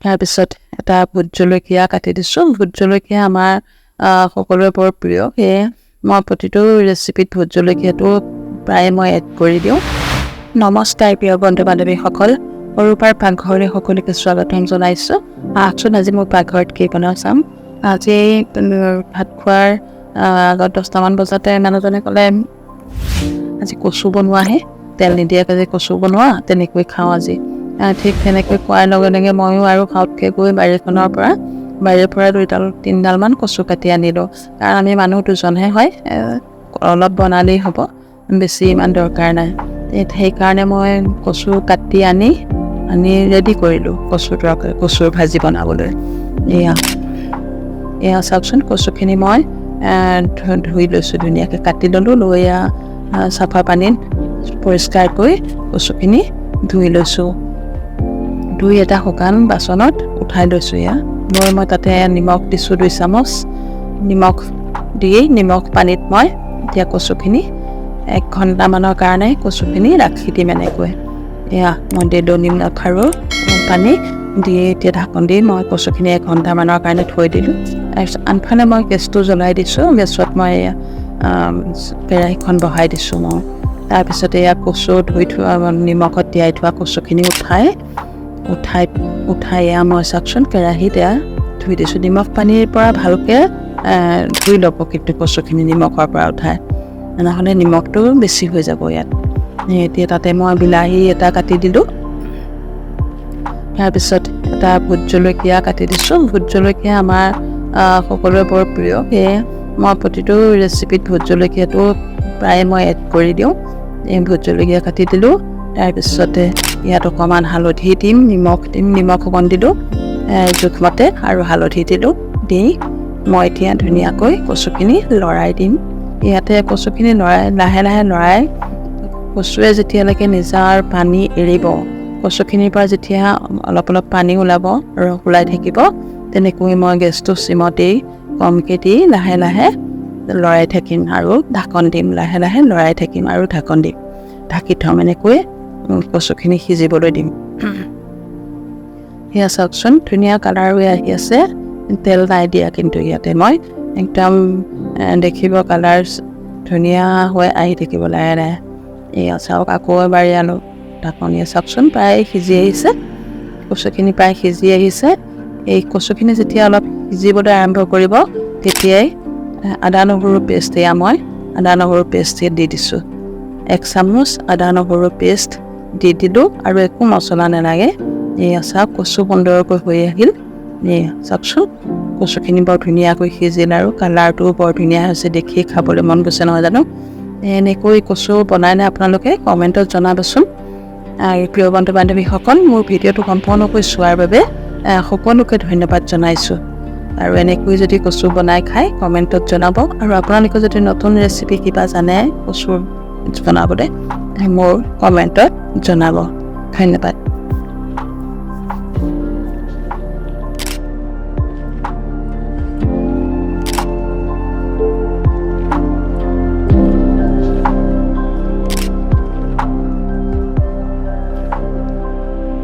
তাৰপিছত এটা ভোট জলকীয়া কাটি দিছোঁ। ভোট জলকীয়া আমাৰ সকলোৰে বৰ প্ৰিয়, সেয়ে মই প্ৰতিটো ৰেচিপিত ভোট জলকীয়াটো প্ৰায় মই এড কৰি দিওঁ। নমস্কাৰ প্ৰিয় বন্ধু বান্ধৱীসকল, অৰুপাৰ পাকঘৰলৈ সকলোকে স্বাগতম জনাইছোঁ। আহকচোন আজি মোৰ পাকঘৰত কি বনাওঁ চাম। আজি ভাত খোৱাৰ আগত 10টামান বজাতে মানুহজনে ক'লে আজি কচু বনোৱাহে, তেল নিদিয়াকৈ যে কচু বনোৱা, তেনেকৈ খাওঁ আজি। ঠিক তেনেকৈ খোৱাৰ লগে লগে ময়ো আৰু খাওঁতকৈ গৈ বাৰীৰ পৰা 2-3ডালমান কচু কাটি আনিলোঁ। কাৰণ আমি মানুহ 2জনহে হয়, অলপ বনালেই হ'ব, বেছি ইমান দৰকাৰ নাই। সেইকাৰণে মই কচু কাটি আনি ৰেডি কৰিলোঁ কচুৰ ভাজি বনাবলৈ। এয়া চাওকচোন, কচুখিনি মই ধুই লৈছোঁ, ধুনীয়াকৈ কাটি ল'লোঁ। লৈ চাফা পানীত পৰিষ্কাৰকৈ কচুখিনি ধুই লৈছোঁ। ধুই এটা শুকান বাচনত উঠাই লৈছোঁ। মই তাতে নিমখ দিছোঁ 2 চামুচ। নিমখ পানীত মই এতিয়া কচুখিনি 1 ঘণ্টামানৰ কাৰণে কচুখিনি ৰাখি দিম এনেকৈ। মই দিলোঁ নিমখ আৰু পানী দি এতিয়া ঢাকন দি মই কচুখিনি 1 ঘণ্টামানৰ কাৰণে থৈ দিলোঁ। তাৰপিছত আনফালে মই গেছটো জ্বলাই দিছোঁ। গেছত মই কেৰাহীখন বহাই দিছোঁ মই। তাৰপিছত কচু ধুই থোৱা নিমখত তিয়াই থোৱা কচুখিনি উঠাই মই চাওকচোন কেৰাহীত ধুই দিছোঁ। নিমখ পানীৰ পৰা ভালকৈ ধুই ল'ব কিন্তু কচুখিনি নিমখৰ পৰা উঠাই, নহ'লে নিমখটো বেছি হৈ যাব ইয়াত। এতিয়া তাতে মই বিলাহী এটা কাটি দিলোঁ। তাৰপিছত এটা ভোট জলকীয়া কাটি দিছোঁ। ভোট জলকীয়া আমাৰ সকলোৰে বৰ প্ৰিয়, সেয়ে মই প্ৰতিটো ৰেচিপিত ভোট জলকীয়াটো প্ৰায় মই এড কৰি দিওঁ। ভোট জলকীয়া কাটি দিলোঁ। তাৰপিছতে ইয়াত অকণমান হালধি দিম, নিমখ অকণ দিলোঁ জোখমতে, আৰু হালধি দিলোঁ। দি মই এতিয়া ধুনীয়াকৈ কচুখিনি লৰাই দিম। ইয়াতে কচুখিনি লাহে লাহে লৰাই কচুৱে যেতিয়ালৈকে নিজৰ পানী এৰিব, কচুখিনিৰ পৰা যেতিয়া অলপ পানী ওলাব, ৰস ওলাই থাকিব, তেনেকৈ মই গেছটো চিমতেই কমকৈ দি লাহে লাহে লৰাই থাকিম আৰু ঢাকন দিম। লাহে লাহে লৰাই থাকিম আৰু ঢাকন দিম, ঢাকি থ'ম। এনেকৈ কচুখিনি সিজিবলৈ দিম। সেয়া চাওকচোন, ধুনীয়া কালাৰ হৈ আহি আছে, তেল নাই দিয়া কিন্তু ইয়াতে মই একদম দেখিব কালাৰ ধুনীয়া হৈ আহি থাকিব লাহে লাহে। চাওক, আকৌ এবাৰ আনো ঢাকন। চাওকচোন, প্ৰায় সিজি আহিছে, কচুখিনি প্ৰায় সিজি আহিছে। এই কচুখিনি যেতিয়া অলপ সিজিবলৈ আৰম্ভ কৰিব, তেতিয়াই আদা নহৰু পেষ্ট মই আদা নহৰু পেষ্ট দি দিছোঁ। 1 চামুচ আদা নহৰু পেষ্ট দি দিলোঁ আৰু একো মছলা নালাগে। চাওক, কচু সুন্দৰকৈ হৈ আহিল। চাওকচোন, কচুখিনি বৰ ধুনীয়াকৈ সিজিল আৰু কালাৰটোও বৰ ধুনীয়া হৈছে, দেখি খাবলৈ মন গৈছে নহয় জানো। এনেকৈ কচু বনাইনে আপোনালোকে কমেণ্টত জনাবচোন। প্ৰিয় বন্ধু বান্ধৱীসকল, মোৰ ভিডিঅ'টো সম্পূৰ্ণকৈ চোৱাৰ বাবে সকলোকে ধন্যবাদ জনাইছোঁ। আৰু এনেকৈ যদি কচু বনাই খাই কমেণ্টত জনাব। আৰু আপোনালোকে যদি নতুন ৰেচিপি কিবা জানে কচু বনাবলৈ, মোৰ কমেণ্টত জনাব। ধন্যবাদ।